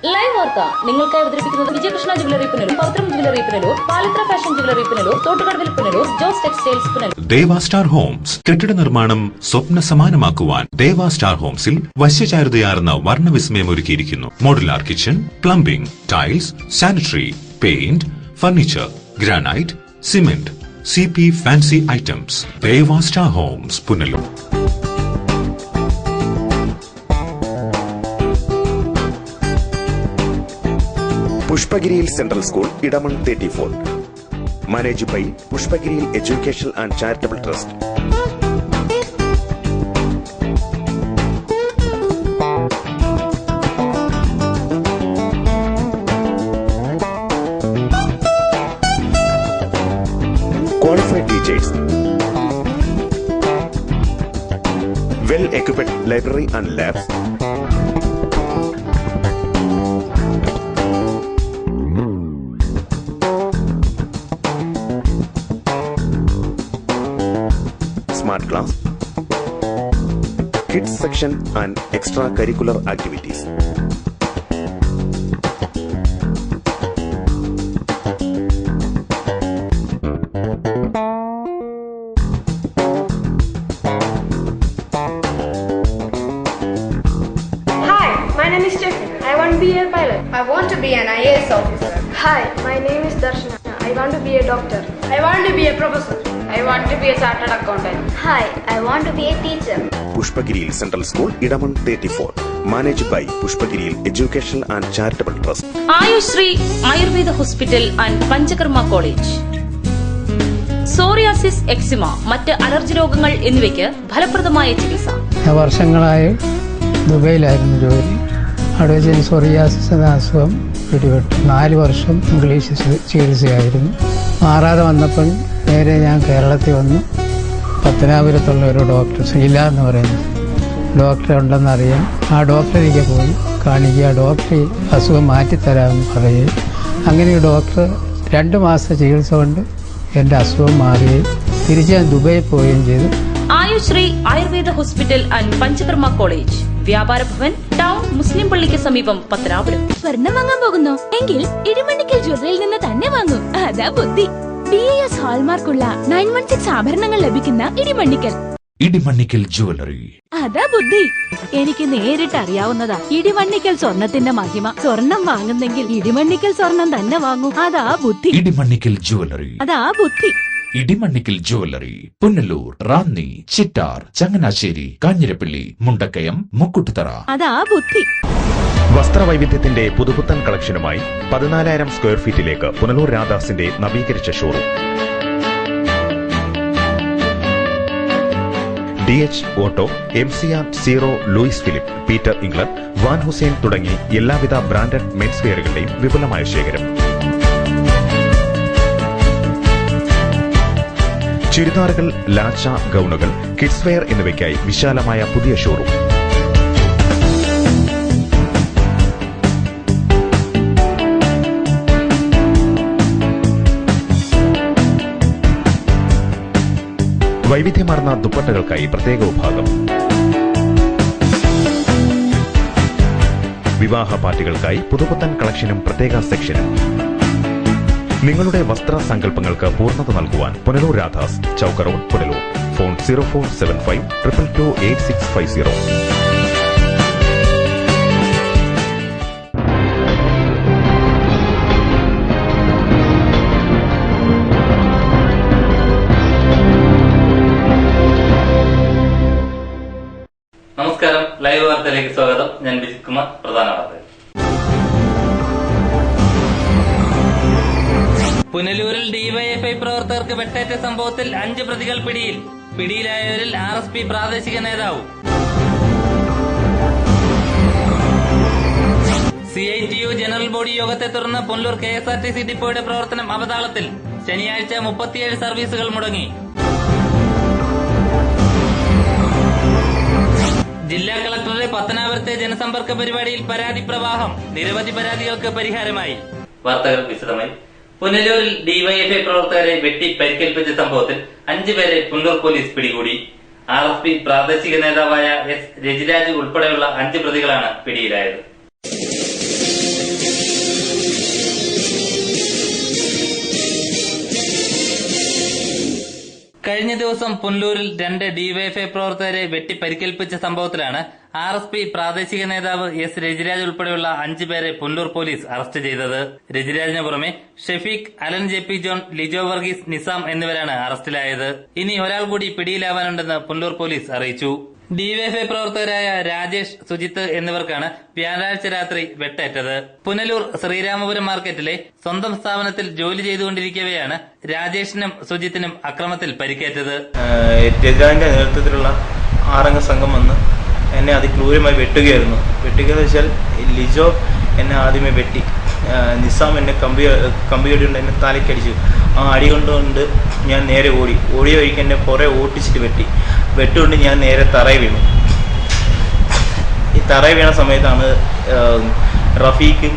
Live വാർത്ത നിങ്ങൾക്കായി അവതരിപ്പിക്കുന്നത് Vijayakrishna jewellery Punalur, Pavithram jewellery Punalur, Palithra fashion jewellery Punalur, തോട്ടുകടവിൽ Punalur, Jose textiles Punalur. Deva star homes കെട്ടിട നിർമ്മാണം സ്വപ്ന സമാനമാക്കുവാൻ ദേവ സ്റ്റാർ ഹോംസിൽ വശ്യചാരുതയാർന്ന വർണ്ണവിസ്മയം ഒരുക്കിയിരിക്കുന്നു. Modular kitchen, plumbing, tiles, sanitary, paint, furniture, granite, cement, CP fancy items. Deva star homes Punalur. പുഷ്പഗിരിയിൽ central school, Edamon 34. Manage by പുഷ്പഗിരിയിൽ education and charitable trust. Qualified teachers, well-equipped library and labs, smart class, kids section and extracurricular activities. My name is Stephen. I want to be a pilot. I want to be an IAS officer. Hi, my name is Darshana. I want to be a doctor. I want to be a professor. I want to be a chartered accountant. Hi, I want to be a teacher. പുഷ്പഗിരിയിൽ central school, Edamon 34. Manage by പുഷ്പഗിരിയിൽ education and charitable trust. Ayushree Ayurveda hospital and Panchakarma college. Psoriasis, eczema, മറ്റ് allergy രോഗങ്ങൾ എന്നിവയ്ക്ക് ഫലപ്രദമായ ചികിത്സ. വർഷങ്ങളായി ദുബൈയിലായിരുന്നു ജോലി. അവിടെ വെച്ച് സോറിയാസിസ് എന്ന അസുഖം പിടിപെട്ടു. 4 വർഷം ഇംഗ്ലീഷ് ചികിത്സയായിരുന്നു. മാറാതെ വന്നപ്പോൾ നേരെ ഞാൻ കേരളത്തിൽ വന്നു. പത്തനാപുരത്തുള്ള ഒരു ഡോക്ടർ, ശ്രീല എന്ന് പറയുന്ന ഡോക്ടർ ഉണ്ടെന്നറിയാം. ആ ഡോക്ടറിലേക്ക് പോയി കാണിക്കുക. ഡോക്ടർ അസുഖം മാറ്റിത്തരാമെന്ന് പറയുകയും അങ്ങനെ ഈ ഡോക്ടർ 2 മാസത്തെ ചികിത്സ കൊണ്ട് എൻ്റെ അസുഖം മാറുകയും തിരിച്ച് ഞാൻ ദുബൈയിൽ പോവുകയും ചെയ്തു. Ayushree Ayurveda hospital and Panchakarma college, വ്യാപാര ഭവൻ, ടൗൺ, മുസ്ലിം പള്ളിക്ക് സമീപം, പത്തനാപുരം. സ്വർണം വാങ്ങാൻ പോകുന്നു എങ്കിൽ ഇടിമണ്ണിക്കൽ ജ്വല്ലറിയിൽ നിന്ന് തന്നെ വാങ്ങും. അതാ ബുദ്ധി. BIS ഹാൾമാർക്കുള്ള 916 ആഭരണങ്ങൾ ലഭിക്കുന്ന ഇടിമണ്ണിക്കൽ ജ്വല്ലറി. അതാ ബുദ്ധി. എനിക്ക് നേരിട്ട് അറിയാവുന്നതാ ഇടിമണ്ണിക്കൽ സ്വർണത്തിന്റെ മഹിമ. സ്വർണം വാങ്ങുന്നെങ്കിൽ ഇടിമണ്ണിക്കൽ സ്വർണം തന്നെ വാങ്ങും. അതാ ബുദ്ധി. ഇടിമണ്ണിക്കൽ ജ്വല്ലറി. അതാ ബുദ്ധി. ഇടിമണ്ണിക്കൽ ജ്വല്ലറി, പുനലൂർ, റാന്നി, ചിറ്റാർ, ചങ്ങനാശ്ശേരി, കാഞ്ഞിരപ്പള്ളി, മുണ്ടക്കയം, മുക്കുട്ടുതറ. അതാ ബുദ്ധി. വസ്ത്രവൈവിധ്യത്തിന്റെ പുതുപുത്തൻ കളക്ഷനുമായി 14,000 സ്ക്വയർ ഫീറ്റിലേക്ക് പുനലൂർ രാധാസിന്റെ നവീകരിച്ച showroom. DH auto, MCR, zero, Louis Philippe, Peter England, Van Heusen തുടങ്ങി എല്ലാവിധ ബ്രാൻഡഡ് മെൻസ് വെയറുകളുടെയും വിപുലമായ ശേഖരം. ചുരിദാറുകൾ, ലാച്ച, ഗൌണുകൾ, കിഡ്സ് വെയർ എന്നിവയ്ക്കായി വിശാലമായ പുതിയ ഷോറൂം. വൈവിധ്യമാർന്ന ദുപ്പട്ടകൾക്കായി പ്രത്യേക വിഭാഗം. വിവാഹ പാർട്ടികൾക്കായി പുതുപുത്തൻ കളക്ഷനും പ്രത്യേക സെക്ഷനും. നിങ്ങളുടെ വസ്ത്ര സങ്കല്പങ്ങൾക്ക് പൂർണ്ണത നൽകുവാൻ പുനലൂർ രാധാസ്, ചൌക്ക റോഡ്, പുനലൂർ. ഫോൺ 0475 222 8650. നമസ്കാരം, ലൈവ് വാർത്തയിലേക്ക് സ്വാഗതം. ഞാൻ വിജിത് കുമാർ. പ്രധാന വാർത്തകൾ. പുനലൂരിൽ ഡിവൈഎഫ്ഐ പ്രവർത്തകർക്ക് വെട്ടേറ്റ സംഭവത്തിൽ 5 പ്രതികൾ പിടിയിൽ. പിടിയിലായവരിൽ RSP പ്രാദേശിക നേതാവ്. CITU ജനറൽ ബോഡി യോഗത്തെ തുടർന്ന് പുനലൂർ KSRTC ഡിപ്പോയുടെ പ്രവർത്തനം അവതാളത്തിൽ. ശനിയാഴ്ച 37 സർവീസുകൾ മുടങ്ങി. ജില്ലാ കളക്ടറുടെ പത്തനാപുരത്തെ ജനസമ്പർക്ക പരിപാടിയിൽ പരാതി പ്രവാഹം. നിരവധി പരാതികൾക്ക് പരിഹാരമായി. വാർത്തകൾ വിശദമായി. പുനലൂരിൽ ഡിവൈഎഫ്ഐ പ്രവർത്തകരെ വെട്ടി പരിക്കേൽപ്പിച്ച സംഭവത്തിൽ 5 പേരെ പുനലൂർ പോലീസ് പിടികൂടി. RSP പ്രാദേശിക നേതാവായ S രജിരാജ് ഉൾപ്പെടെയുള്ള 5 പ്രതികളാണ് പിടിയിലായത്. ദിവസം പുനലൂരിൽ 2 ഡിവൈഎഫ്ഐ പ്രവർത്തകരെ വെട്ടി പരിക്കേൽപ്പിച്ച സംഭവത്തിലാണ് RSP പ്രാദേശിക നേതാവ് എസ് രജിരാജ് ഉൾപ്പെടെയുള്ള 5 പേരെ പുനലൂർ പോലീസ് അറസ്റ്റ് ചെയ്തത്. രജിരാജിന് പുറമെ Shefeeq, Alan JP John, Lijo Varghese, Nizam എന്നിവരാണ് അറസ്റ്റിലായത്. ഇനി ഒരാൾ കൂടി പിടിയിലാവാനുണ്ടെന്ന് പുനലൂർ പോലീസ് അറിയിച്ചു. ഡിവൈഎഫ്ഐ പ്രവർത്തകരായ രാജേഷ്, സുജിത്ത് എന്നിവർക്കാണ് വ്യാഴാഴ്ച രാത്രി വെട്ടേറ്റത്. പുനലൂർ ശ്രീരാമപുരം മാർക്കറ്റിലെ സ്വന്തം സ്ഥാപനത്തിൽ ജോലി ചെയ്തുകൊണ്ടിരിക്കവെയാണ് രാജേഷിനും സുജിത്തിനും അക്രമത്തിൽ പരിക്കേറ്റത്. രജിരാജിന്റെ നേതൃത്വത്തിലുള്ള 6 അംഗ സംഘം വന്ന് എന്നെ അതിക്രൂരമായി വെട്ടുകയായിരുന്നു. വെട്ടുകയെന്ന് വെച്ചാൽ ലിജോ എന്നെ ആദ്യമേ വെട്ടി, നിസാം എന്നെ കമ്പിയടികൊണ്ട് എന്നെ തലയ്ക്കടിച്ചു. ആ അടി കൊണ്ടുകൊണ്ട് ഞാൻ നേരെ ഓടിയ വഴിക്ക് എന്നെ കുറെ ഓട്ടിച്ചിട്ട് വെട്ടുകൊണ്ട് ഞാൻ നേരെ തറയിൽ വീണു. ഈ തറയിൽ വീണ സമയത്താണ് റഫീഖും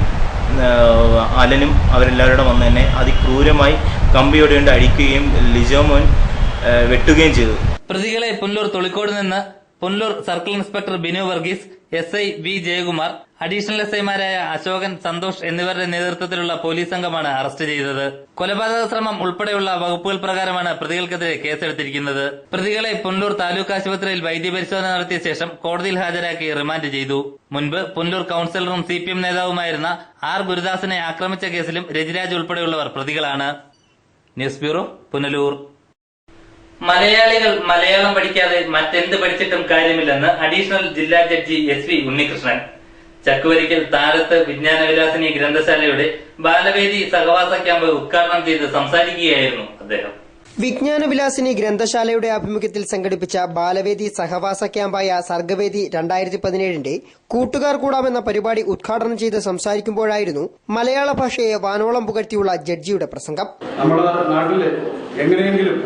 അലനും അവരെല്ലാവരും വന്ന് എന്നെ അതിക്രൂരമായി കമ്പിയോടെ അടിക്കുകയും ലിജോമോൻ വെട്ടുകയും ചെയ്തു. പ്രതികളെ പുനലൂർ തൊളിക്കോട് നിന്ന് Punalur circle inspector Binu Varghese, SI V Jayakumar, additional SIമാരായ അശോകൻ, സന്തോഷ് എന്നിവരുടെ നേതൃത്വത്തിലുള്ള പോലീസ് സംഘമാണ് അറസ്റ്റ് ചെയ്തത്. കൊലപാതക ശ്രമം ഉൾപ്പെടെയുള്ള വകുപ്പുകൾ പ്രകാരമാണ് പ്രതികൾക്കെതിരെ കേസെടുത്തിരിക്കുന്നത്. പ്രതികളെ പുനലൂർ താലൂക്ക് ആശുപത്രിയിൽ വൈദ്യപരിശോധന നടത്തിയ ശേഷം കോടതിയിൽ ഹാജരാക്കി റിമാൻഡ് ചെയ്തു. മുൻപ് പുനലൂർ കൌൺസിലറും CPM നേതാവുമായിരുന്ന R ഗുരുദാസിനെ ആക്രമിച്ച കേസിലും രജിരാജ് ഉൾപ്പെടെയുള്ളവർ പ്രതികളാണ്. News bureau, Punalur. മലയാളികൾ മലയാളം പഠിക്കാതെ മറ്റെന്ത് പഠിച്ചിട്ടും കാര്യമില്ലെന്ന് അഡീഷണൽ ജില്ലാ ജഡ്ജി SV ഉണ്ണികൃഷ്ണൻ. ചക്കുവരിക്കൽ താരത്ത് വിജ്ഞാനവിലാസിനി ഗ്രന്ഥശാലയുടെ ബാലവേദി സഹവാസ ക്യാമ്പ് ഉദ്ഘാടനം ചെയ്ത് സംസാരിക്കുകയായിരുന്നു അദ്ദേഹം. വിജ്ഞാനവിലാസിനി ഗ്രന്ഥശാലയുടെ ആഭിമുഖ്യത്തിൽ സംഘടിപ്പിച്ച ബാലവേദി സഹവാസ ക്യാമ്പായ സർഗവേദി 2017 കൂട്ടുകാർ കൂടാമെന്ന പരിപാടി ഉദ്ഘാടനം ചെയ്ത് സംസാരിക്കുമ്പോഴായിരുന്നു മലയാള ഭാഷയെ വാനോളം പുകഴ്ത്തിയുള്ള ജഡ്ജിയുടെ പ്രസംഗം. നമ്മുടെ നാട്ടില് എങ്ങനെയെങ്കിലും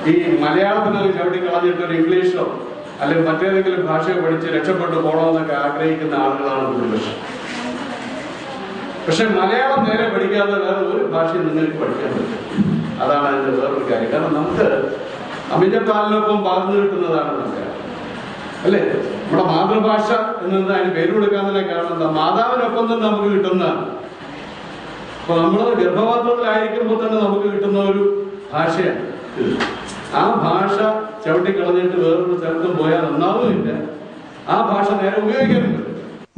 ഈ മലയാളത്തിനൊരു ചവിട്ടി കളഞ്ഞിട്ട് ഒരു ഇംഗ്ലീഷോ അല്ലെങ്കിൽ മറ്റേതെങ്കിലും ഭാഷയോ പഠിച്ച് രക്ഷപ്പെട്ടു പോകണമെന്നൊക്കെ ആഗ്രഹിക്കുന്ന ആളുകളാണ് ഭൂരിപക്ഷം. പക്ഷെ മലയാളം നേരെ പഠിക്കാതെ വേറെ ഒരു ഭാഷയും നിങ്ങൾക്ക് പഠിക്കാൻ പറ്റും. അതാണ് അതിന്റെ വേറൊരു കാര്യം. കാരണം നമുക്ക് അമിതപ്പാലിനൊപ്പം പകർന്നു കിട്ടുന്നതാണ് മലയാളം, അല്ലേ? നമ്മുടെ മാതൃഭാഷ എന്നത് അതിന് പേര് കൊടുക്കാൻ തന്നെ കാരണം എന്താ? മാതാവിനൊപ്പം തന്നെ നമുക്ക് കിട്ടുന്നതാണ്. അപ്പൊ നമ്മൾ ഗർഭപാത്രത്തിലായിരിക്കുമ്പോൾ തന്നെ നമുക്ക് കിട്ടുന്ന ഒരു ഭാഷയാണ്. ആ ഭാഷ ചവിട്ടിക്കളഞ്ഞിട്ട് വേറൊരു സ്ഥലത്തും പോയാൽ ഒന്നാവുമില്ല. ആ ഭാഷ നേരെ ഉപയോഗിക്കാനും പറ്റും.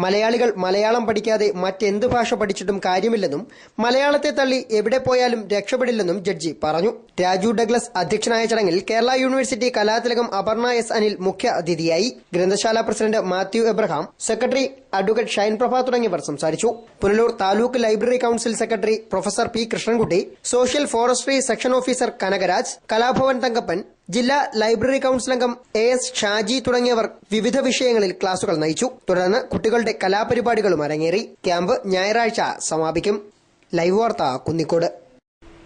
മലയാളികൾ മലയാളം പഠിക്കാതെ മറ്റെന്ത് ഭാഷ പഠിച്ചിട്ടും കാര്യമില്ലെന്നും മലയാളത്തെ തള്ളി എവിടെ പോയാലും രക്ഷപ്പെടില്ലെന്നും ജഡ്ജി പറഞ്ഞു. രാജു ഡഗ്ലസ് അധ്യക്ഷനായ ചടങ്ങിൽ കേരള യൂണിവേഴ്സിറ്റി കലാതിലകം അപർണ S അനിൽ മുഖ്യ അതിഥിയായി. ഗ്രന്ഥശാല president Mathew Abraham, secretary advocate Shine Prabha തുടങ്ങിയവർ സംസാരിച്ചു. Punalur taluk library council secretary professor P Krishnankutty, social forestry section officer Kanakaraj, Kalabhavan Thankappan, ജില്ലാ ലൈബ്രറി കൌൺസിൽ അംഗം AS ഷാജി തുടങ്ങിയവർ വിവിധ വിഷയങ്ങളിൽ ക്ലാസുകൾ നയിച്ചു. തുടർന്ന് കുട്ടികളുടെ കലാപരിപാടികളും അരങ്ങേറി. ക്യാമ്പ് ഞായറാഴ്ച സമാപിക്കും. ലൈവ് വാർത്ത, കുന്നിക്കോട്.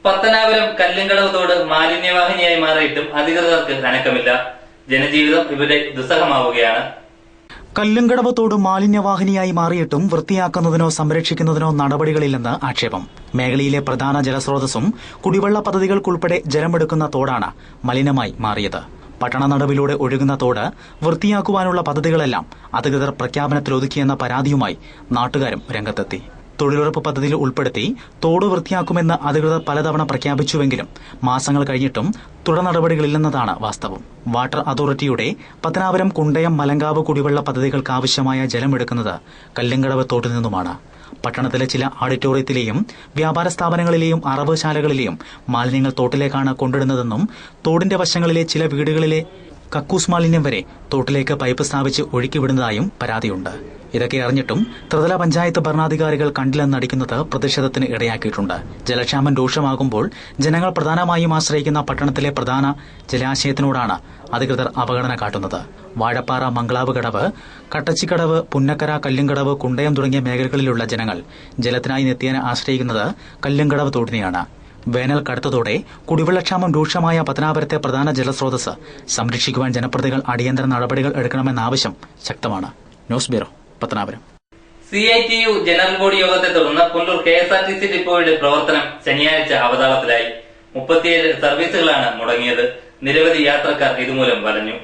പത്തനാപുരം കല്ലുംകടവ് തോട് മാലിന്യവാഹിനിയായി മാറിയിട്ടും അധികൃതർക്ക് അനക്കമില്ല. ജനജീവിതം ഇവിടെ ദുസ്സഹമാവുകയാണ്. കല്ലുംകടവ് തോട് മാലിന്യവാഹിനിയായി മാറിയിട്ടും വൃത്തിയാക്കുന്നതിനോ സംരക്ഷിക്കുന്നതിനോ നടപടികളില്ലെന്ന് ആക്ഷേപം. മേഖലയിലെ പ്രധാന ജലസ്രോതസ്സും കുടിവെള്ള പദ്ധതികൾക്കുൾപ്പെടെ ജലമെടുക്കുന്ന തോടാണ് മലിനമായി മാറിയത്. പട്ടണ നടുവിലൂടെ ഒഴുകുന്ന തോട് വൃത്തിയാക്കുവാനുള്ള പദ്ധതികളെല്ലാം അധികൃതർ പ്രഖ്യാപനത്തിലൊതുക്കിയെന്ന പരാതിയുമായി നാട്ടുകാരും രംഗത്തെത്തി. തൊഴിലുറപ്പ് പദ്ധതിയിൽ ഉൾപ്പെടുത്തി തോട് വൃത്തിയാക്കുമെന്ന് അധികൃതർ പലതവണ പ്രഖ്യാപിച്ചുവെങ്കിലും മാസങ്ങൾ കഴിഞ്ഞിട്ടും തുടർ നടപടികളില്ലെന്നതാണ് വാസ്തവം. വാട്ടർ അതോറിറ്റിയുടെ പത്തനാപുരം, കുണ്ടയം, മലങ്കാവ് കുടിവെള്ള പദ്ധതികൾക്കാവശ്യമായ ജലമെടുക്കുന്നത് കല്ലുംകടവ് തോട്ടിൽ നിന്നുമാണ്. പട്ടണത്തിലെ ചില ഓഡിറ്റോറിയത്തിലെയും വ്യാപാര സ്ഥാപനങ്ങളിലെയും അറവുശാലകളിലെയും മാലിന്യങ്ങൾ തോട്ടിലേക്കാണ് കൊണ്ടിടുന്നതെന്നും തോടിന്റെ വശങ്ങളിലെ ചില വീടുകളിലെ കക്കൂസ് മാലിന്യം വരെ തോട്ടിലേക്ക് പൈപ്പ് സ്ഥാപിച്ച് ഒഴുക്കിവിടുന്നതായും പരാതിയുണ്ട്. ഇതൊക്കെ അറിഞ്ഞിട്ടും ത്രിതല പഞ്ചായത്ത് ഭരണാധികാരികൾ കണ്ടില്ലെന്നടിക്കുന്നത് പ്രതിഷേധത്തിന് ഇടയാക്കിയിട്ടുണ്ട്. ജലക്ഷാമം രൂക്ഷമാകുമ്പോൾ ജനങ്ങൾ പ്രധാനമായും ആശ്രയിക്കുന്ന പട്ടണത്തിലെ പ്രധാന ജലാശയത്തിനോടാണ് അധികൃതർ അവഗണന കാട്ടുന്നത്. വാഴപ്പാറ, മംഗളാവ് കടവ്, കട്ടച്ചിക്കടവ്, പുന്നക്കര, കല്ലുംകടവ്, കുണ്ടയം തുടങ്ങിയ മേഖലകളിലുള്ള ജനങ്ങൾ ജലത്തിനായി നിത്യേന ആശ്രയിക്കുന്നത് കല്ലുംകടവ് തോടിനെയാണ്. വേനൽ കടുത്തതോടെ കുടിവെള്ളക്ഷാമം രൂക്ഷമായ പത്തനാപുരത്തെ പ്രധാന ജലസ്രോതസ് സംരക്ഷിക്കുവാൻ ജനപ്രതിനിധികൾ അടിയന്തര നടപടികൾ എടുക്കണമെന്ന ആവശ്യം ശക്തമാണ്. News bureau, Pathanapuram. CITU general body യോഗത്തെ തുടർന്ന് പുനലൂർ KSRTC ഡിപ്പോയുടെ പ്രവർത്തനം ശനിയാഴ്ച അവതാളത്തിലായി. 37 സർവീസുകളാണ് മുടങ്ങിയത്. നിരവധി യാത്രക്കാർ ഇതുമൂലം വലഞ്ഞു.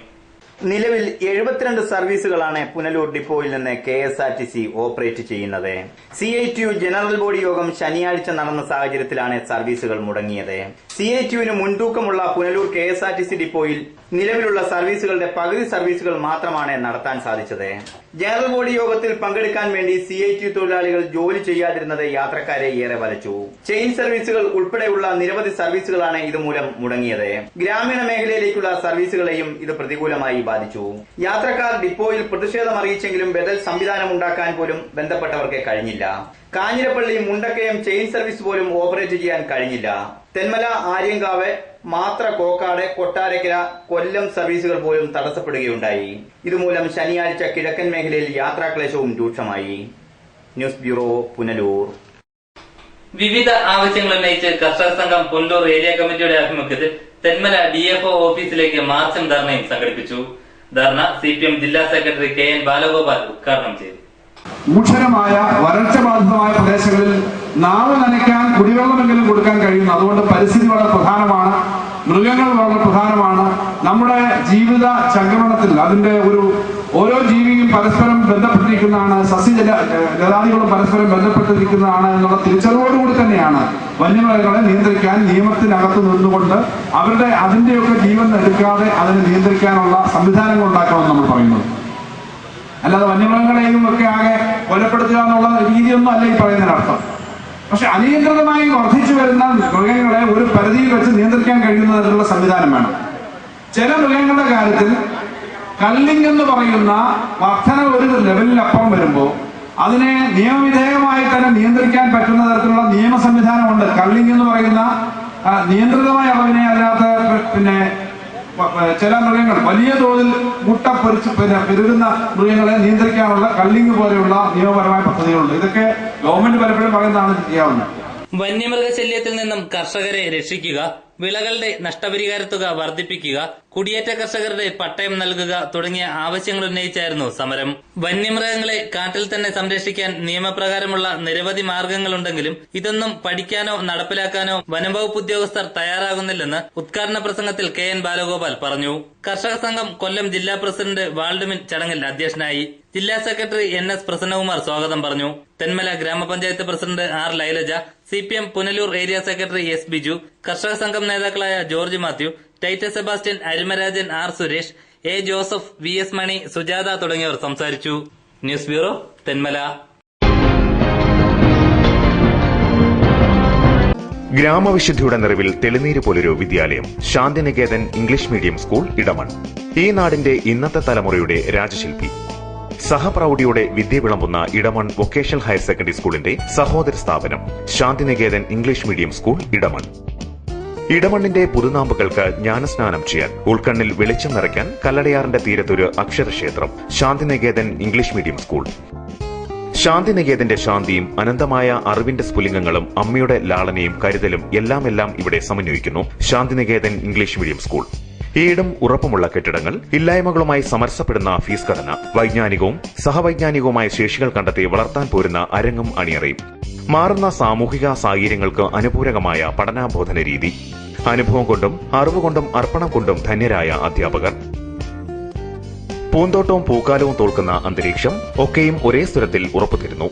നിലവിൽ 72 സർവീസുകളാണ് പുനലൂർ ഡിപ്പോയിൽ നിന്ന് KSRTC ഓപ്പറേറ്റ് ചെയ്യുന്നത്. CITU ജനറൽ ബോഡി യോഗം ശനിയാഴ്ച നടന്ന സാഹചര്യത്തിലാണ് സർവീസുകൾ മുടങ്ങിയത്. CITUവിന് മുൻതൂക്കമുള്ള പുനലൂർ KSRTC ഡിപ്പോയിൽ നിലവിലുള്ള സർവീസുകളുടെ പകുതി സർവീസുകൾ മാത്രമാണ് നടത്താൻ സാധിച്ചത്. ജനറൽ ബോഡി യോഗത്തിൽ പങ്കെടുക്കാൻ വേണ്ടി CITU തൊഴിലാളികൾ ജോലി ചെയ്യാതിരുന്നത് യാത്രക്കാരെ ഏറെ വലച്ചു. ചെയിൻ സർവീസുകൾ ഉൾപ്പെടെയുള്ള നിരവധി സർവീസുകളാണ് ഇതുമൂലം മുടങ്ങിയത്. ഗ്രാമീണ മേഖലയിലേക്കുള്ള സർവീസുകളെയും ഇത് പ്രതികൂലമായി ബാധിച്ചു. യാത്രക്കാർ ഡിപ്പോയിൽ പ്രതിഷേധം അറിയിച്ചെങ്കിലും ബദൽ സംവിധാനം ഉണ്ടാക്കാൻ പോലും ബന്ധപ്പെട്ടവർക്ക് കഴിഞ്ഞില്ല. കാഞ്ഞിരപ്പള്ളി മുണ്ടക്കയം ചെയിൻ സർവീസ് പോലും ഓപ്പറേറ്റ് ചെയ്യാൻ കഴിഞ്ഞില്ല. തെന്മല, ആര്യങ്കാവ്, മാത്ര, കോക്കാട്, കൊട്ടാരക്കര, കൊല്ലം സർവീസുകൾ പോലും തടസ്സപ്പെടുകയുണ്ടായി. ഇതുമൂലം ശനിയാഴ്ച കിഴക്കൻ മേഖലയിൽ യാത്രാക്ലേശവും രൂക്ഷമായി. News bureau, Punalur. വിവിധ ആവശ്യങ്ങൾ ഉന്നയിച്ച് കർഷക സംഘം പുനലൂർ ഏരിയ കമ്മിറ്റിയുടെ ആഭിമുഖ്യത്തിൽ തെന്മല DFO ഓഫീസിലേക്ക് മാർച്ചും ധർണയും സംഘടിപ്പിച്ചു. ധർണ CPM ജില്ലാ സെക്രട്ടറി KN ബാലഗോപാൽ ഉദ്ഘാടനം ചെയ്തു. രൂക്ഷമായ വരൾച്ച ബാധിതമായ പ്രദേശങ്ങളിൽ നാവ് നനയ്ക്കാൻ കുടിവെള്ളമെങ്കിലും കൊടുക്കാൻ കഴിയുന്നു. അതുകൊണ്ട് പരിസ്ഥിതി വളരെ പ്രധാനമാണ്, മൃഗങ്ങൾ വളരെ പ്രധാനമാണ്. നമ്മുടെ ജീവിത ചക്രമണത്തിൽ അതിന്റെ ഓരോ ജീവിയും പരസ്പരം ബന്ധപ്പെട്ടിരിക്കുന്നതാണ്, സസ്യജലാദികളും പരസ്പരം ബന്ധപ്പെട്ടിരിക്കുന്നതാണ് എന്നുള്ള തിരിച്ചറിവോടുകൂടി തന്നെയാണ് വന്യമൃഗങ്ങളെ നിയന്ത്രിക്കാൻ നിയമത്തിനകത്ത് നിന്നുകൊണ്ട് അതിന്റെയൊക്കെ ജീവൻ എടുക്കാതെ അതിനെ നിയന്ത്രിക്കാനുള്ള സംവിധാനങ്ങൾ ഉണ്ടാക്കണമെന്ന് നമ്മൾ പറയുന്നത്. അല്ലാതെ വന്യമൃഗങ്ങളെയും ഒക്കെ ആകെ കൊലപ്പെടുത്തുക എന്നുള്ള രീതിയൊന്നും അല്ല ഈ പറയുന്നതിനർത്ഥം. പക്ഷെ അനിയന്ത്രിതമായി വർദ്ധിച്ചു വരുന്ന മൃഗങ്ങളെ ഒരു പരിധിയിൽ വെച്ച് നിയന്ത്രിക്കാൻ കഴിയുന്നതിനുള്ള സംവിധാനം വേണം. ചില മൃഗങ്ങളുടെ കാര്യത്തിൽ കള്ളിങ് എന്ന് പറയുന്ന വർധന ഒരു ലെവലിലപ്പുറം വരുമ്പോൾ അതിനെ നിയമവിധേയമായി തന്നെ നിയന്ത്രിക്കാൻ പറ്റുന്ന തരത്തിലുള്ള നിയമ സംവിധാനമുണ്ട്. കള്ളിങ് എന്ന് പറയുന്ന നിയന്ത്രിതമായ അളവിനെ അതിനകത്ത് ചില മൃഗങ്ങൾ വലിയ തോതിൽ മുട്ട പെരുകുന്ന മൃഗങ്ങളെ നിയന്ത്രിക്കാനുള്ള കള്ളിങ് പോലെയുള്ള നിയമപരമായ പദ്ധതികളുണ്ട്. ഇതൊക്കെ ഗവൺമെന്റ് പലപ്പോഴും പറയുന്നതാണ് ചെയ്യാവുന്നത്. വന്യമൃഗശല്യത്തിൽ നിന്നും കർഷകരെ രക്ഷിക്കുക, വിളകളുടെ നഷ്ടപരിഹാര തുക വർദ്ധിപ്പിക്കുക, കുടിയേറ്റ കർഷകരുടെ പട്ടയം നൽകുക തുടങ്ങിയ ആവശ്യങ്ങൾ ഉന്നയിച്ചായിരുന്നു സമരം. വന്യമൃഗങ്ങളെ കാട്ടിൽ തന്നെ സംരക്ഷിക്കാൻ നിയമപ്രകാരമുള്ള നിരവധി മാർഗങ്ങളുണ്ടെങ്കിലും ഇതൊന്നും പഠിക്കാനോ നടപ്പിലാക്കാനോ വനംവകുപ്പ് ഉദ്യോഗസ്ഥർ തയ്യാറാകുന്നില്ലെന്ന് ഉദ്ഘാടന പ്രസംഗത്തിൽ KN ബാലഗോപാൽ പറഞ്ഞു. കർഷക സംഘം കൊല്ലം ജില്ലാ പ്രസിഡന്റ് വാൾഡ്മിൻ ചടങ്ങിൽ അധ്യക്ഷനായി. ജില്ലാ സെക്രട്ടറി NS പ്രസന്നകുമാർ സ്വാഗതം പറഞ്ഞു. തെന്മല ഗ്രാമപഞ്ചായത്ത് president R Lailaja, CPM Punalur area secretary S Biju, കർഷക സംഘം നേതാക്കളായ George Mathew, Titus Sebastian, Arumarajan, R Suresh, A Joseph, VS Mani, Sujatha തുടങ്ങിയവർ സംസാരിച്ചു. News bureau, Thenmala. ഗ്രാമവിശുദ്ധിയുടെ നിറവിൽ തെളിനീര് പോലൊരു വിദ്യാലയം, Shantiniketan English medium school, Edamon. ഈ നാടിന്റെ ഇന്നത്തെ തലമുറയുടെ രാജശില്പി. സഹപ്രൗഢിയോടെ വിദ്യ വിളമ്പുന്ന ഇടമൺ വൊക്കേഷണൽ ഹയർ സെക്കൻഡറി സ്കൂളിന്റെ സഹോദര സ്ഥാപനം Shantiniketan English medium school, Edamon. ഇടമണ്ണിന്റെ പുതുനാമ്പുകൾക്ക് ജ്ഞാനസ്നാനം ചെയ്യാൻ, ഉൾക്കണ്ണിൽ വെളിച്ചം നിറയ്ക്കാൻ കല്ലടയാറിന്റെ തീരത്തൊരു അക്ഷരക്ഷേത്രം ശാന്തിനികേതൻ ഇംഗ്ലീഷ് മീഡിയം സ്കൂൾ. ശാന്തിനികേതന്റെ ശാന്തിയും അനന്തമായ അറിവിന്റെ സ്ഫുലിംഗങ്ങളും അമ്മയുടെ ലാളനയും കരുതലും എല്ലാം ഇവിടെ സമന്വയിക്കുന്നു ശാന്തിനികേതൻ ഇംഗ്ലീഷ് മീഡിയം സ്കൂൾ. ഈടും ഉറപ്പുമുള്ള കെട്ടിടങ്ങൾ, ഇല്ലായ്മകളുമായി സമരസപ്പെടുന്ന ഫീസ് ഘടന, വൈജ്ഞാനികവും സഹവൈജ്ഞാനികവുമായ ശേഷികൾ കണ്ടെത്തി വളർത്താൻ പോരുന്ന അരങ്ങും അണിയറയും, മാറുന്ന സാമൂഹിക സാഹചര്യങ്ങൾക്ക് അനുപൂരകമായ പഠനാബോധന രീതി, അനുഭവം കൊണ്ടും അറിവുകൊണ്ടും അർപ്പണം കൊണ്ടും ധന്യരായ അധ്യാപകർ, പൂന്തോട്ടവും പൂക്കാലവും തോൽക്കുന്ന അന്തരീക്ഷം ഒക്കെയും ഒരേ സ്വരത്തിൽ ഉറപ്പുതരുന്നു.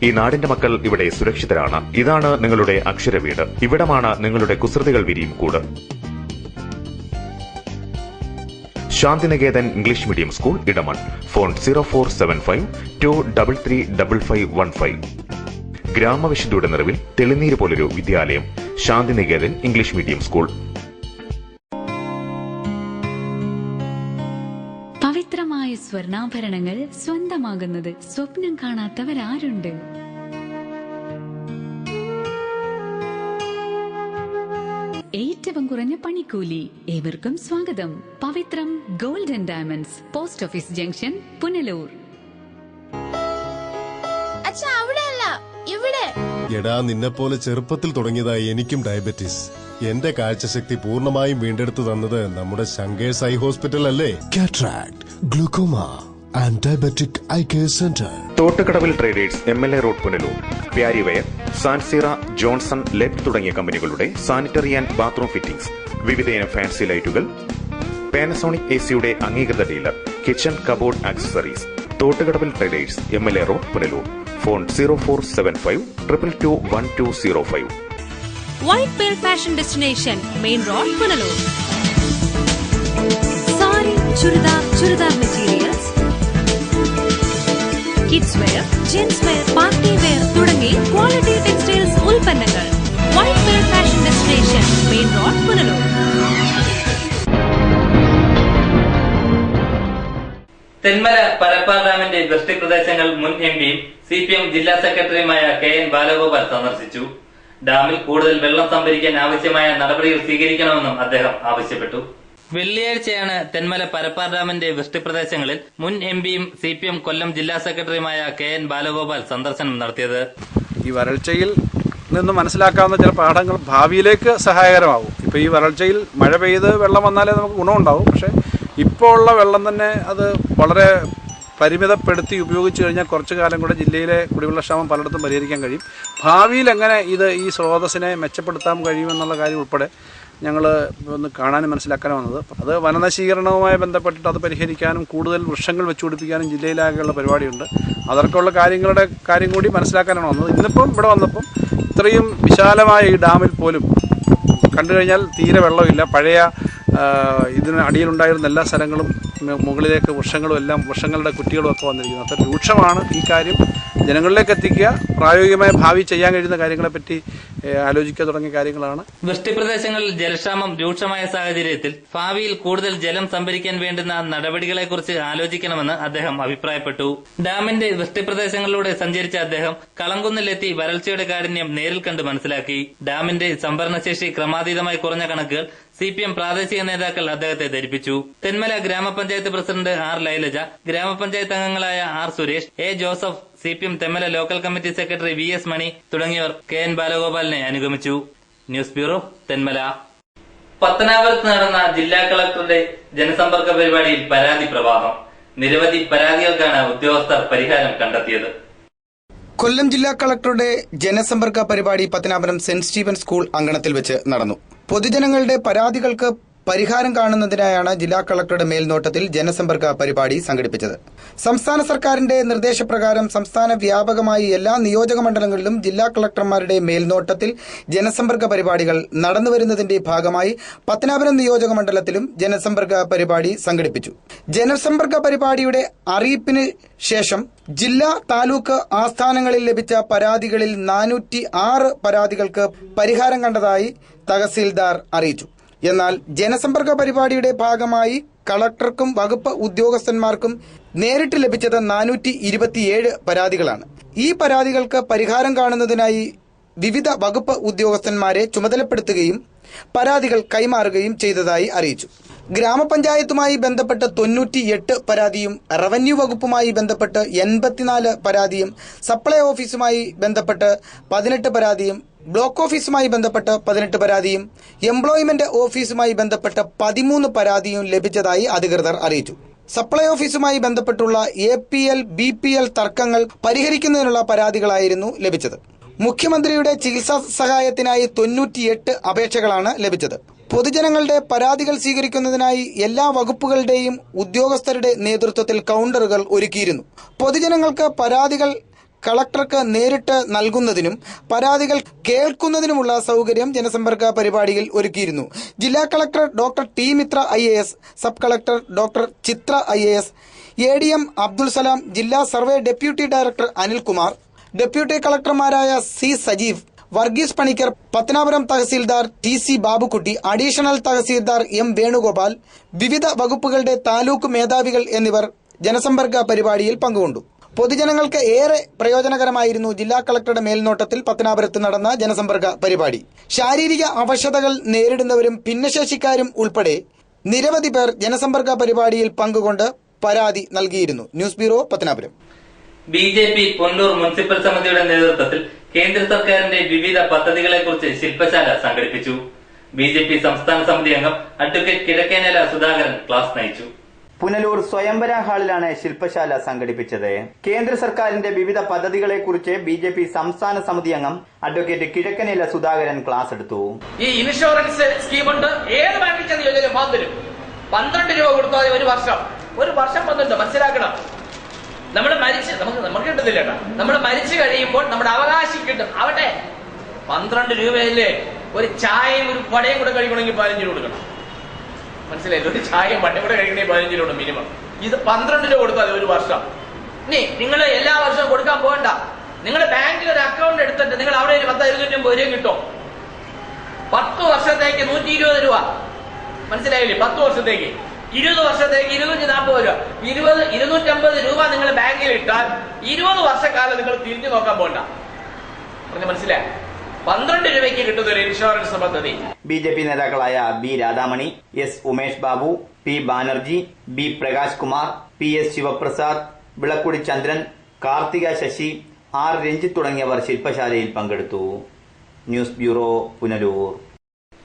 ഈ നാടിന്റെ മക്കൾ ഇവിടെ സുരക്ഷിതരാണ്. ഇതാണ് നിങ്ങളുടെ അക്ഷരവീട്. ഇവിടമാണ് നിങ്ങളുടെ കുസൃതികൾ വിരിയും കൂട്. Shantiniketan English medium school, Edamon. Phone 0475233515. ഗ്രാമവിശുദ്ധിയുടെ നിറവിൽ തെളിനീര് പോലൊരു വിദ്യാലയം, ശാന്തിനികേതൻ ഇംഗ്ലീഷ് മീഡിയം സ്കൂൾ. പവിത്രമായ സ്വർണ്ണാഭരണങ്ങൾ സ്വന്തമാകുന്നത് സ്വപ്നം കാണാത്തവരാരുണ്ട്? ഏറ്റവും കുറഞ്ഞ പണിക്കൂലി. ഏവർക്കും സ്വാഗതം. Pavithram gold and diamonds, post office junction, Punalur. എടാ, നിന്നെപ്പോലെ ചെറുപ്പത്തിൽ തുടങ്ങിയതായി എനിക്കും ഡയബറ്റീസ്. എന്റെ കാഴ്ചശക്തി പൂർണ്ണമായും വീണ്ടെടുത്തു തന്നത് നമ്മുടെ ശങ്കേഴ്സ് ഐ ഹോസ്പിറ്റൽ അല്ലേ? Cataract, glaucoma and diabetic eye care centre. തോട്ടുകടവിൽ traders, MLA road, Punalur. Parryware, സാൻസീറ, ജോൺസൺ, ലെറ്റ് തുടങ്ങിയ കമ്പനികളുടെ സാനിറ്ററി ആൻഡ് ബാത്റൂം ഫിറ്റിംഗ്സ്, വിവിധയിനം ഫാൻസി ലൈറ്റുകൾ, പാനസോണിക് AC-യുടെ അംഗീകൃത ഡീലർ, കിച്ചൺ കബോർഡ് ആക്സസറീസ്. തോട്ടുകടവിൽ traders, MLA road, Punalur. Phone 0475221205. White pearl fashion destination, main road, Punalur. Sari, churidar materials, kids wear, gents wear, party wear തുടങ്ങി ക്വാളിറ്റി ടെക്സ്റ്റൈൽസ് ഉൽപ്പന്നങ്ങൾ. White pearl fashion destination, main road, Punalur. Thenmala Parappar ഡാമിന്റെ വൃഷ്ടി പ്രദേശങ്ങൾ മുൻ എംപിയും CPM ജില്ലാ സെക്രട്ടറിയുമായ KN ബാലഗോപാൽ സന്ദർശിച്ചു. ഡാമിൽ കൂടുതൽ വെള്ളം സംഭരിക്കാൻ ആവശ്യമായ നടപടികൾ സ്വീകരിക്കണമെന്നും അദ്ദേഹം ആവശ്യപ്പെട്ടു. വെള്ളിയാഴ്ചയാണ് തെന്മല പരപ്പാർ ഡാമിന്റെ വൃഷ്ടിപ്രദേശങ്ങളിൽ മുൻ എംപിയും CPM കൊല്ലം ജില്ലാ സെക്രട്ടറിയുമായ KN ബാലഗോപാൽ സന്ദർശനം നടത്തിയത്. ഈ വരൾച്ചയിൽ നിന്ന് മനസ്സിലാക്കാവുന്ന ചില പാഠങ്ങൾ ഭാവിയിലേക്ക് സഹായകരമാകും. ഇപ്പോൾ ഈ വരൾച്ചയിൽ മഴ പെയ്ത് വെള്ളം വന്നാലേ നമുക്ക് ഗുണമുണ്ടാവും. പക്ഷേ ഇപ്പോൾ ഉള്ള വെള്ളം തന്നെ അത് വളരെ പരിമിതപ്പെടുത്തി ഉപയോഗിച്ചു കഴിഞ്ഞാൽ കുറച്ചു കാലം കൂടെ ജില്ലയിലെ കുടിവെള്ളക്ഷാമം പലയിടത്തും പരിഹരിക്കാൻ കഴിയും. ഭാവിയിൽ എങ്ങനെ ഈ സ്രോതസ്സിനെ മെച്ചപ്പെടുത്താൻ കഴിയുമെന്നുള്ള കാര്യം ഉൾപ്പെടെ ഞങ്ങൾ ഒന്ന് കാണാനും മനസ്സിലാക്കാനും വന്നത്. അത് വനനശീകരണവുമായി ബന്ധപ്പെട്ടിട്ട് അത് പരിഹരിക്കാനും കൂടുതൽ വൃക്ഷങ്ങൾ വെച്ചുപിടിപ്പിക്കാനും ജില്ലയിലാകെയുള്ള പരിപാടിയുണ്ട്. അതൊക്കെയുള്ള കാര്യം കൂടി മനസ്സിലാക്കാനാണ് വന്നത്. ഇന്നിപ്പം ഇവിടെ വന്നപ്പം ഇത്രയും വിശാലമായ ഈ ഡാമിൽ പോലും കണ്ടു കഴിഞ്ഞാൽ തീരെ വെള്ളമില്ല. പഴയ ഇതിന് അടിയിലുണ്ടായിരുന്ന എല്ലാ സ്ഥലങ്ങളും മുകളിലേക്ക് വൃക്ഷങ്ങളും എല്ലാം വൃക്ഷങ്ങളുടെ കുറ്റികളും ഒക്കെ വന്നിരിക്കുന്നു. അത്ര രൂക്ഷമാണ് ഈ കാര്യം. ജനങ്ങളിലേക്ക് എത്തിക്കുക, പ്രായോഗികമായ ഭാവി ചെയ്യാൻ കഴിയുന്ന കാര്യങ്ങളെപ്പറ്റി ആലോചിക്കുക തുടങ്ങിയ കാര്യങ്ങളാണ്. വൃഷ്ടിപ്രദേശങ്ങളിൽ ജലക്ഷാമം രൂക്ഷമായ സാഹചര്യത്തിൽ ഭാവിയിൽ കൂടുതൽ ജലം സംഭരിക്കാൻ വേണ്ടുന്ന നടപടികളെക്കുറിച്ച് ആലോചിക്കണമെന്ന് അദ്ദേഹം അഭിപ്രായപ്പെട്ടു. ഡാമിന്റെ വൃഷ്ടിപ്രദേശങ്ങളിലൂടെ സഞ്ചരിച്ച അദ്ദേഹം കളംകുന്നിലെത്തി വരൾച്ചയുടെ കാഠിന്യം നേരിൽ കണ്ട് മനസ്സിലാക്കി. ഡാമിന്റെ സംഭരണശേഷി ക്രമാതീതമായി കുറഞ്ഞ കണക്കുകൾ CPM പ്രാദേശിക നേതാക്കൾ അദ്ദേഹത്തെ ധരിപ്പിച്ചു. തെന്മല ഗ്രാമപഞ്ചായത്ത് പ്രസിഡന്റ് R ലൈലജ, ഗ്രാമപഞ്ചായത്ത് അംഗങ്ങളായ R Suresh, A Joseph, CPM Thenmala local committee secretary VS Mani തുടങ്ങിയവർ KN ബാലഗോപാലിനെ അനുഗമിച്ചു. News bureau, Thenmala. പത്തനാപുരത്ത് നടന്ന ജില്ലാ കളക്ടറുടെ ജനസമ്പർക്ക പരിപാടിയിൽ പരാതി പ്രവാഹം. നിരവധി പരാതികൾക്കാണ് ഉദ്യോഗസ്ഥർ പരിഹാരം കണ്ടെത്തിയത്. കൊല്ലം ജില്ലാ കളക്ടറുടെ ജനസമ്പർക്ക പരിപാടി പത്തനാപുരം സെന്റ് സ്റ്റീഫൻ സ്കൂൾ അങ്കണത്തിൽ വെച്ച് നടന്നു. പൊതുജനങ്ങളുടെ പരാതികൾക്ക് പരിഹാരം കാണുന്നതിനായാണ് ജില്ലാ കളക്ടറുടെ മേൽനോട്ടത്തിൽ ജനസമ്പർക്ക പരിപാടി സംഘടിപ്പിച്ചത്. സംസ്ഥാന സർക്കാരിന്റെ നിർദ്ദേശപ്രകാരം സംസ്ഥാന വ്യാപകമായി എല്ലാ നിയോജക മണ്ഡലങ്ങളിലും ജില്ലാ കളക്ടർമാരുടെ മേൽനോട്ടത്തിൽ ജനസമ്പർക്ക പരിപാടികൾ നടന്നുവരുന്നതിന്റെ ഭാഗമായി പത്തനാപുരം നിയോജക മണ്ഡലത്തിലും ജനസമ്പർക്ക പരിപാടി സംഘടിപ്പിച്ചു. ജനസമ്പർക്ക പരിപാടിയുടെ അറിയിപ്പിന് ശേഷം ജില്ലാ താലൂക്ക് ആസ്ഥാനങ്ങളിൽ ലഭിച്ച പരാതികളിൽ 406 പരാതികൾക്ക് പരിഹാരം കണ്ടതായി തഹസീൽദാർ അറിയിച്ചു. എന്നാൽ ജനസമ്പർക്ക പരിപാടിയുടെ ഭാഗമായി കളക്ടർക്കും വകുപ്പ് ഉദ്യോഗസ്ഥന്മാർക്കും നേരിട്ട് ലഭിച്ചത് 427 പരാതികളാണ്. ഈ പരാതികൾക്ക് പരിഹാരം കാണുന്നതിനായി വിവിധ വകുപ്പ് ഉദ്യോഗസ്ഥന്മാരെ ചുമതലപ്പെടുത്തുകയും പരാതികൾ കൈമാറുകയും ചെയ്തതായി അറിയിച്ചു. ഗ്രാമപഞ്ചായത്തുമായി ബന്ധപ്പെട്ട് 98 പരാതിയും റവന്യൂ വകുപ്പുമായി ബന്ധപ്പെട്ട് 84 പരാതിയും സപ്ലൈ ഓഫീസുമായി ബന്ധപ്പെട്ട് 18 പരാതിയും ബ്ലോക്ക് ഓഫീസുമായി ബന്ധപ്പെട്ട് 18 പരാതിയും എംപ്ലോയ്മെന്റ് ഓഫീസുമായി ബന്ധപ്പെട്ട് 13 പരാതിയും ലഭിച്ചതായി അധികൃതർ അറിയിച്ചു. സപ്ലൈ ഓഫീസുമായി ബന്ധപ്പെട്ടുള്ള APL BPL തർക്കങ്ങൾ പരിഹരിക്കുന്നതിനുള്ള പരാതികളായിരുന്നു ലഭിച്ചത്. മുഖ്യമന്ത്രിയുടെ ചികിത്സാ സഹായത്തിനായി 98 അപേക്ഷകളാണ് ലഭിച്ചത്. പൊതുജനങ്ങളുടെ പരാതികൾ സ്വീകരിക്കുന്നതിനായി എല്ലാ വകുപ്പുകളുടെയും ഉദ്യോഗസ്ഥരുടെ നേതൃത്വത്തിൽ കൗണ്ടറുകൾ ഒരുക്കിയിരുന്നു. പൊതുജനങ്ങൾക്ക് പരാതികൾ കളക്ടർക്ക് നേരിട്ട് നൽകുന്നതിനും പരാതികൾ കേൾക്കുന്നതിനുമുള്ള സൗകര്യം ജനസമ്പർക്ക പരിപാടിയിൽ ഒരുക്കിയിരുന്നു. ജില്ലാ collector doctor T Mithra IAS, sub collector doctor Chithra IAS, ADM Abdul Salam, ജില്ലാ survey deputy director Anilkumar, deputy കളക്ടർമാരായ C Sajeev, Varghese Panicker, Pathanapuram tahsildar TC Babukutty, additional tahsildar M Venugopal, വിവിധ വകുപ്പുകളുടെ താലൂക്ക് മേധാവികൾ എന്നിവർ ജനസമ്പർക്ക പരിപാടിയിൽ പങ്കുകൊണ്ടു. പൊതുജനങ്ങൾക്ക് ഏറെ പ്രയോജനകരമായിരുന്നു ജില്ലാ കളക്ടറുടെ മേൽനോട്ടത്തിൽ പത്തനാപുരത്ത് നടന്ന ജനസമ്പർക്ക പരിപാടി. ശാരീരിക അവശതകൾ നേരിടുന്നവരും ഭിന്നശേഷിക്കാരും ഉൾപ്പെടെ നിരവധി പേർ ജനസമ്പർക്ക പരിപാടിയിൽ പങ്കുകൊണ്ട് പരാതി നൽകിയിരുന്നു. News bureau, Pathanapuram. BJP Punalur municipal സമിതിയുടെ നേതൃത്വത്തിൽ കേന്ദ്ര സർക്കാരിന്റെ വിവിധ പദ്ധതികളെക്കുറിച്ച് ശില്പശാല സംഘടിപ്പിച്ചു. BJP സംസ്ഥാന സമിതി അംഗം അഡ്വക്കേറ്റ് കിഴക്കേനേല സുധാകരൻ ക്ലാസ് നയിച്ചു. പുനലൂർ സ്വയംവര ഹാളിലാണ് ശില്പശാല സംഘടിപ്പിച്ചത്. കേന്ദ്ര സർക്കാരിന്റെ വിവിധ പദ്ധതികളെക്കുറിച്ച് BJP സംസ്ഥാന സമിതി അംഗം അഡ്വക്കേറ്റ് കിഴക്കനേല സുധാകരൻ ക്ലാസ് എടുത്തു. ഈ ഇൻഷുറൻസ് സ്കീമുണ്ട്, ഏത് ബാങ്കിൽ ചെന്ന് ചോദിച്ചാലും മാം തരും. 12 രൂപ കൊടുത്താൽ ഒരു വർഷം വന്നിട്ട് മനസ്സിലാക്കണം. നമ്മൾ നമുക്ക് കിട്ടുന്നില്ല. നമ്മൾ മരിച്ചു കഴിയുമ്പോൾ നമ്മുടെ അവകാശം കിട്ടും. ആവട്ടെ, 12 രൂപയല്ലേ ഒരു ചായയും ഒരു വടയും കൂടെ കഴിക്കണമെങ്കിൽ 15 രൂപ കൊടുക്കണം. മനസ്സിലായില്ല? ഒരു ചായയും വടയും കൂടെ കഴിക്കണമെങ്കിൽ 15 രൂപ മിനിമം. ഇത് 12 രൂപ കൊടുത്താൽ ഒരു വർഷം. ഇനി നിങ്ങൾ എല്ലാ വർഷവും കൊടുക്കാൻ പോകണ്ട. നിങ്ങൾ ബാങ്കിൽ ഒരു അക്കൗണ്ട് എടുത്തിട്ട് നിങ്ങൾ അവിടെ ഒരു 10-250 രൂപ കിട്ടും. 10 വർഷത്തേക്ക് 120 രൂപ. മനസ്സിലായില്ലേ? 10 വർഷത്തേക്ക്. 20 വർഷത്തേക്ക് 240 രൂപ. 250 രൂപ നിങ്ങൾ ബാങ്കിൽ ഇട്ടാൽ 20 വർഷക്കാലം നിങ്ങൾ തിരിഞ്ഞു നോക്കാൻ പോകണ്ട. മനസ്സിലായി? 12 രൂപയ്ക്ക് കിട്ടുന്ന ഒരു ഇൻഷുറൻസ് പദ്ധതി. BJP നേതാക്കളായ B Radhamani, S Umesh Babu, P Banerjee, B Prakash Kumar, PS Sivaprasad, Vilakkudi ചന്ദ്രൻ, കാർത്തിക ശശി, R രഞ്ജിത്ത് തുടങ്ങിയവർ ശില്പശാലയിൽ പങ്കെടുത്തു. News bureau, Punalur.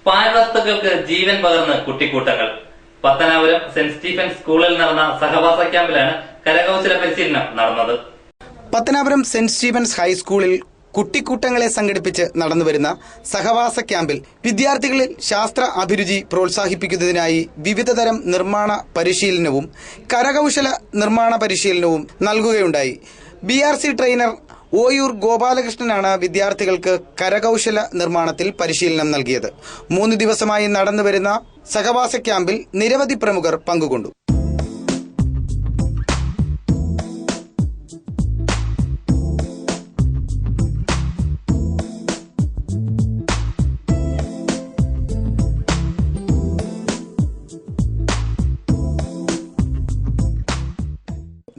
പാഴ്വസ്തുക്കൾക്ക് ജീവൻ പകർന്ന് കുട്ടിക്കൂട്ടങ്ങൾ. പത്തനാപുരം സെന്റ് സ്റ്റീഫൻസ് സ്കൂളിൽ നടന്ന സഹവാസ ക്യാമ്പിലാണ് കരകൗശല പരിശീലനം നടന്നത്. പത്തനാപുരം സെന്റ് സ്റ്റീഫൻസ് ഹൈസ്കൂളിൽ കുട്ടിക്കൂട്ടങ്ങളെ സംഘടിപ്പിച്ച് നടന്നുവരുന്ന സഹവാസ ക്യാമ്പിൽ വിദ്യാർത്ഥികളിൽ ശാസ്ത്ര അഭിരുചി പ്രോത്സാഹിപ്പിക്കുന്നതിനായി വിവിധതരം നിർമ്മാണ പരിശീലനവും കരകൗശല നിർമ്മാണ പരിശീലനവും നൽകുകയുണ്ടായി. BRC ട്രെയിനർ ഓയൂർ ഗോപാലകൃഷ്ണനാണ് വിദ്യാർത്ഥികൾക്ക് കരകൗശല നിർമ്മാണത്തിൽ പരിശീലനം നൽകിയത്. 3 ദിവസമായി നടന്നുവരുന്ന സഹവാസ ക്യാമ്പിൽ നിരവധി പ്രമുഖർ പങ്കുകൊണ്ടു.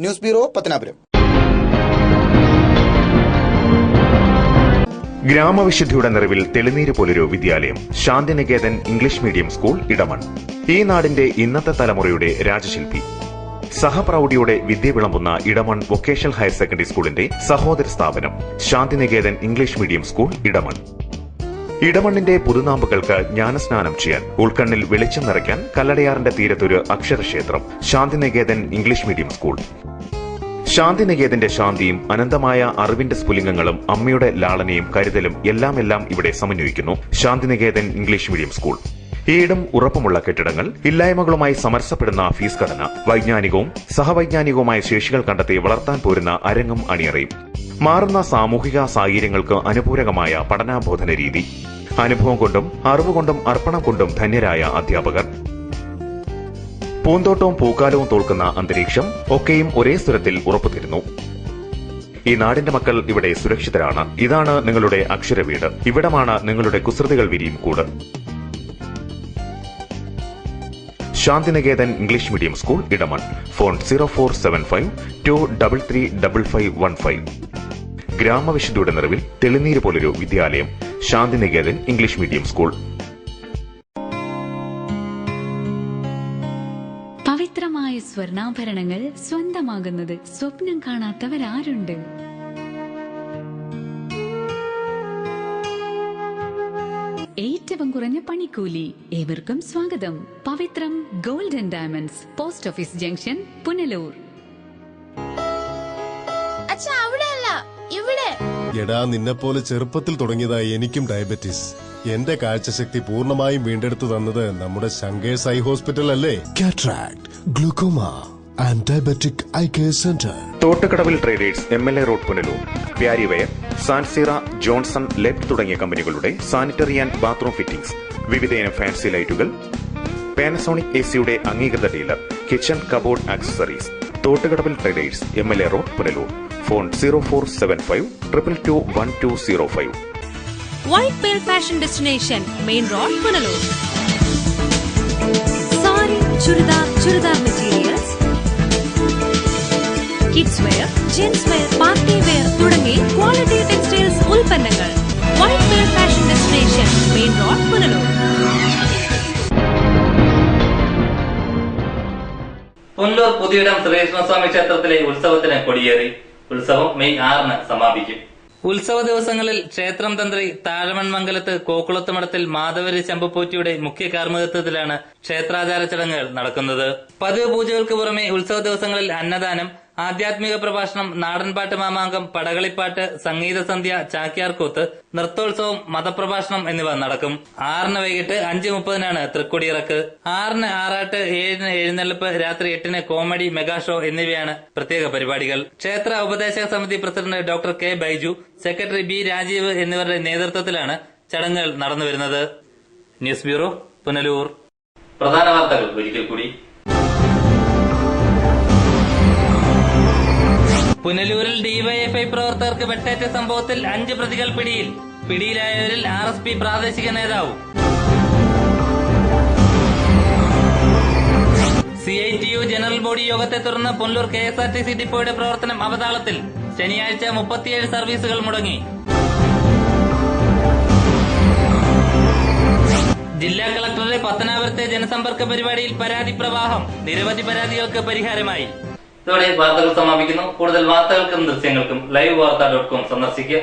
News bureau, Pathanapuram. ഗ്രാമവിശുദ്ധിയുടെ നിറവിൽ തെളിനീര് പോലൊരു വിദ്യാലയം, Shantiniketan English medium school, Edamon. ഈ നാടിന്റെ ഇന്നത്തെ തലമുറയുടെ രാജശില്പി. സഹപ്രൗഢിയോടെ വിദ്യ വിളമ്പുന്ന ഇടമൺ വൊക്കേഷണൽ ഹയർ സെക്കൻഡറി സ്കൂളിന്റെ സഹോദര സ്ഥാപനം Shantiniketan English medium school, Edamon. ഇടമണ്ണിന്റെ പുതുനാമ്പുകൾക്ക് ജ്ഞാനസ്നാനം ചെയ്യാൻ, ഉൾക്കണ്ണിൽ വെളിച്ചം നിറയ്ക്കാൻ കല്ലടയാറിന്റെ തീരത്തൊരു അക്ഷരക്ഷേത്രം ശാന്തിനികേതൻ ഇംഗ്ലീഷ് മീഡിയം സ്കൂൾ. ശാന്തിനികേതന്റെ ശാന്തിയും അനന്തമായ അറിവിന്റെ സ്ഫുലിംഗങ്ങളും അമ്മയുടെ ലാളനയും കരുതലും എല്ലാം ഇവിടെ സമന്വയിക്കുന്നു ശാന്തിനികേതൻ ഇംഗ്ലീഷ് മീഡിയം സ്കൂൾ. ഏടും ഉറപ്പുമുള്ള കെട്ടിടങ്ങൾ, ഇല്ലായ്മകളുമായി സമരസപ്പെടുന്ന ഫീസ് ഘടന, വൈജ്ഞാനികവും സഹവൈജ്ഞാനികവുമായ ശേഷികൾ കണ്ടെത്തി വളർത്താൻ പോരുന്ന അരങ്ങും അണിയറയും, മാറുന്ന സാമൂഹിക സാഹചര്യങ്ങൾക്ക് അനുപൂരകമായ പഠനാബോധന രീതി, അനുഭവം കൊണ്ടും അറിവുകൊണ്ടും അർപ്പണം കൊണ്ടും ധന്യരായ അധ്യാപകർ, പൂന്തോട്ടവും പൂക്കാലവും തോൽക്കുന്ന അന്തരീക്ഷം ഒക്കെയും ഒരേ സ്വരത്തിൽ ഉറപ്പുതരുന്നു. ഈ നാടിന്റെ മക്കൾ ഇവിടെ സുരക്ഷിതരാണ്. ഇതാണ് നിങ്ങളുടെ അക്ഷരവീട്. ഇവിടമാണ് നിങ്ങളുടെ കുസൃതികൾ വിരിയും കൂട്. Shantiniketan English medium school, Edamon. Phone 0475233515. ഗ്രാമവിശുദ്ധിയുടെ നിറവിൽ തെളിനീര് പോലൊരു വിദ്യാലയം, ശാന്തിനികേതൻ ഇംഗ്ലീഷ് മീഡിയം സ്കൂൾ. പവിത്രമായ സ്വർണ്ണാഭരണങ്ങൾ സ്വന്തമാകുന്നത് സ്വപ്നം കാണാത്തവരാരുണ്ട്? ഏറ്റവും കുറഞ്ഞ പണിക്കൂലി. ഏവർക്കും സ്വാഗതം. Pavithram gold and diamonds, post office junction, Punalur. എടാ, നിന്നെപ്പോലെ ചെറുപ്പത്തിൽ തുടങ്ങിയതായി എനിക്കും ഡയബറ്റീസ്. എന്റെ കാഴ്ചശക്തി പൂർണ്ണമായും വീണ്ടെടുത്തു തന്നത് നമ്മുടെ ശങ്കേഴ്സ് ഐ ഹോസ്പിറ്റൽ അല്ലേ? Cataract, glaucoma and diabetic eye care centre. തോട്ടുകടവിൽ traders, MLA road, Punalur. Parryware, സാൻസീറ, ജോൺസൺ, ലെഫ്റ്റ് തുടങ്ങിയ കമ്പനികളുടെ സാനിറ്ററി ആൻഡ് ബാത്റൂം ഫിറ്റിംഗ്സ്, വിവിധയിനം ഫാൻസി ലൈറ്റുകൾ, പാനസോണിക് AC-യുടെ അംഗീകൃത ഡീലർ, കിച്ചൺ കബോർഡ് ആക്സസറീസ്. തോട്ടുകടവിൽ traders, MLA road, Punalur. Phone 0475221205. White pearl fashion destination, main road, Punalur. Sari, churidar materials, kids wear, gents wear, party wear തുടങ്ങി ക്വാളിറ്റി ടെക്സ്റ്റൈൽസ് ഉൽപ്പന്നങ്ങൾ. White pearl fashion destination, main road, Punalur. Punalur Puthiyidam Sreekrishnaswamy ക്ഷേത്രത്തിലെ ഉത്സവത്തിന് കൊടിയേറി. ഉത്സവം May 6-ന് സമാപിക്കും. ഉത്സവ ദിവസങ്ങളിൽ ക്ഷേത്രം തന്ത്രി താഴമൺമംഗലത്ത് കോക്കുളത്ത് മഠത്തിൽ മാധവരി ശംഭുപോറ്റിയുടെ മുഖ്യ കാർമ്മികത്വത്തിലാണ് ക്ഷേത്രാചാര ചടങ്ങുകൾ നടക്കുന്നത്. പതിവ് പൂജകൾക്ക് പുറമെ ഉത്സവ ദിവസങ്ങളിൽ അന്നദാനം, ആധ്യാത്മിക പ്രഭാഷണം, നാടൻപാട്ട് മാമാങ്കം, പടകളിപ്പാട്ട്, സംഗീത സന്ധ്യ, ചാക്യാർകൂത്ത്, നൃത്തോത്സവം, മതപ്രഭാഷണം എന്നിവ നടക്കും. 6-ന് വൈകിട്ട് 5:30-നാണ് തൃക്കൊടിയിറക്ക്. 6-ന് ആറാട്ട്, 7-ന് എഴുന്നള്ളിപ്പ്, രാത്രി 8-ന് കോമഡി, മെഗാ ഷോ എന്നിവയാണ് പ്രത്യേക പരിപാടികൾ. ക്ഷേത്ര ഉപദേശക സമിതി president doctor K. Baiju, secretary B. Rajeev എന്നിവരുടെ നേതൃത്വത്തിലാണ് ചടങ്ങുകൾ നടന്നു വരുന്നത്. News bureau, Punalur. പ്രധാന വാർത്തകൾ ഒരിക്കൽ കൂടി. പുനലൂരിൽ ഡിവൈഎഫ്ഐ പ്രവർത്തകർക്ക് വെട്ടേറ്റ സംഭവത്തിൽ 5 പ്രതികൾ പിടിയിൽ. പിടിയിലായവരിൽ RSP പ്രാദേശിക നേതാവും. CITU ജനറൽ ബോഡി യോഗത്തെ തുടർന്ന് പുനലൂർ KSRTC ഡിപ്പോയുടെ പ്രവർത്തനം അവതാളത്തിൽ. ശനിയാഴ്ച 37 സർവീസുകൾ മുടങ്ങി. ജില്ലാ കളക്ടറുടെ പത്തനാപുരത്തെ ജനസമ്പർക്ക പരിപാടിയിൽ പരാതി പ്രവാഹം. നിരവധി പരാതികൾക്ക് പരിഹാരമായി. ഇതോടെ വാർത്തകൾ സമാപിക്കുന്നു. കൂടുതൽ വാർത്തകൾക്കും ദൃശ്യങ്ങൾക്കും livevarta.com സന്ദർശിക്കുക.